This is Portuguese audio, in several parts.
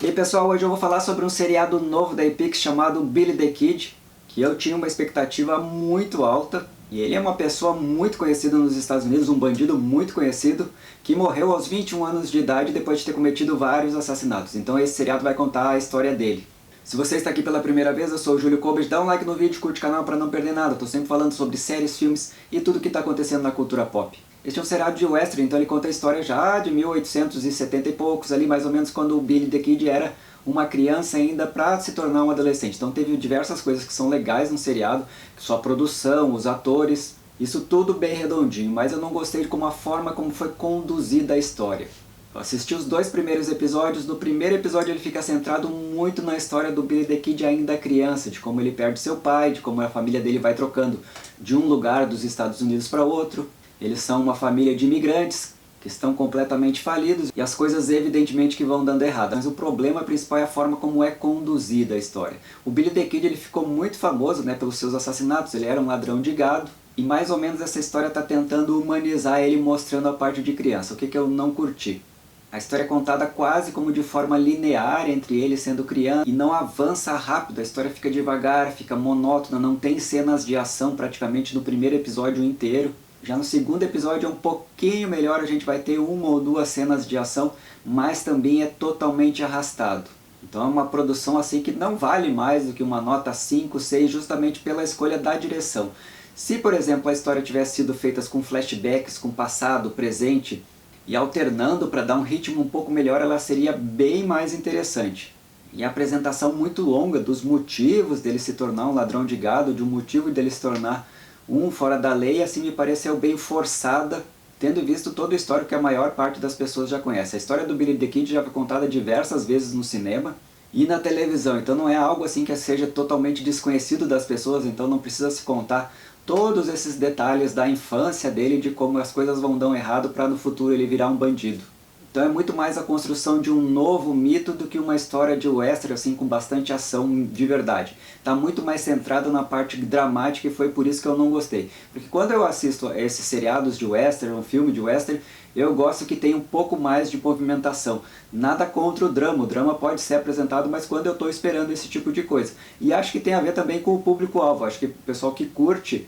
E aí pessoal, hoje eu vou falar sobre um seriado novo da Epix chamado Billy the Kid, que eu tinha uma expectativa muito alta, e ele é uma pessoa muito conhecida nos Estados Unidos, um bandido muito conhecido, que morreu aos 21 anos de idade depois de ter cometido vários assassinatos. Então esse seriado vai contar a história dele. Se você está aqui pela primeira vez, eu sou o Júlio Colbert, dá um like no vídeo, curte o canal para não perder nada. Estou sempre falando sobre séries, filmes e tudo o que está acontecendo na cultura pop. Este é um seriado de western, então ele conta a história já de 1870 e poucos, ali mais ou menos quando o Billy the Kid era uma criança ainda para se tornar um adolescente. Então teve diversas coisas que são legais no seriado, sua produção, os atores, isso tudo bem redondinho, mas eu não gostei de como a forma como foi conduzida a história. Eu assisti os 2 primeiros episódios. No primeiro episódio ele fica centrado muito na história do Billy the Kid ainda criança, de como ele perde seu pai, de como a família dele vai trocando de um lugar dos Estados Unidos para outro. Eles são uma família de imigrantes que estão completamente falidos e as coisas evidentemente que vão dando errado. Mas o problema principal é a forma como é conduzida a história. O Billy the Kid ele ficou muito famoso, pelos seus assassinatos, ele era um ladrão de gado. E mais ou menos essa história está tentando humanizar ele mostrando a parte de criança, o que eu não curti. A história é contada quase como de forma linear entre eles sendo criança e não avança rápido, a história fica devagar, fica monótona, não tem cenas de ação praticamente no primeiro episódio inteiro. Já no segundo episódio é um pouquinho melhor, a gente vai ter 1 ou 2 cenas de ação, mas também é totalmente arrastado. Então é uma produção assim que não vale mais do que uma nota 5, 6, justamente pela escolha da direção. Se, por exemplo, a história tivesse sido feita com flashbacks, com passado, presente, e alternando para dar um ritmo um pouco melhor, ela seria bem mais interessante. E a apresentação muito longa dos motivos dele se tornar um ladrão de gado, de um motivo dele se tornar um fora da lei, assim me pareceu bem forçada, tendo visto todo o histórico que a maior parte das pessoas já conhece. A história do Billy the Kid já foi contada diversas vezes no cinema e na televisão, então não é algo assim que seja totalmente desconhecido das pessoas, então não precisa se contar todos esses detalhes da infância dele, de como as coisas vão dar errado para no futuro ele virar um bandido. Então é muito mais a construção de um novo mito do que uma história de western assim com bastante ação de verdade. Está muito mais centrado na parte dramática e foi por isso que eu não gostei. Porque quando eu assisto a esses seriados de western, um filme de western, eu gosto que tenha um pouco mais de movimentação. Nada contra o drama pode ser apresentado, mas quando eu estou esperando esse tipo de coisa. E acho que tem a ver também com o público-alvo. Acho que o pessoal que curte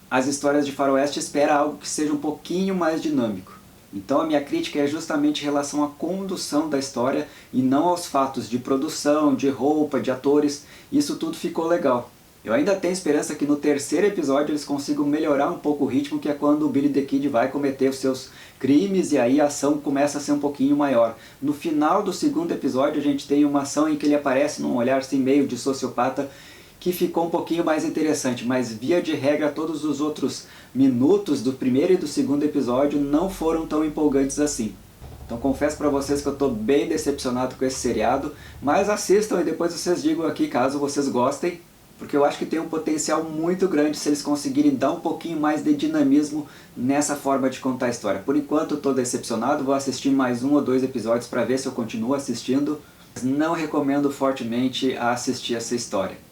as histórias de faroeste espera algo que seja um pouquinho mais dinâmico. Então a minha crítica é justamente em relação à condução da história e não aos fatos de produção, de roupa, de atores. Isso tudo ficou legal. Eu ainda tenho esperança que no terceiro episódio eles consigam melhorar um pouco o ritmo, que é quando o Billy the Kid vai cometer os seus crimes e aí a ação começa a ser um pouquinho maior. No final do segundo episódio a gente tem uma ação em que ele aparece num olhar assim meio de sociopata, que ficou um pouquinho mais interessante, mas via de regra todos os outros minutos do primeiro e do segundo episódio não foram tão empolgantes assim. Então confesso para vocês que eu estou bem decepcionado com esse seriado, mas assistam e depois vocês digam aqui caso vocês gostem, porque eu acho que tem um potencial muito grande se eles conseguirem dar um pouquinho mais de dinamismo nessa forma de contar a história. Por enquanto estou decepcionado, vou assistir mais 1 ou 2 episódios para ver se eu continuo assistindo, mas não recomendo fortemente a assistir essa história.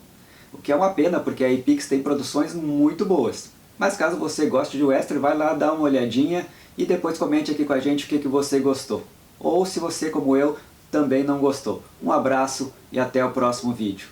O que é uma pena, porque a Epix tem produções muito boas. Mas caso você goste de western, vai lá dar uma olhadinha e depois comente aqui com a gente o que você gostou. Ou se você, como eu, também não gostou. Um abraço e até o próximo vídeo.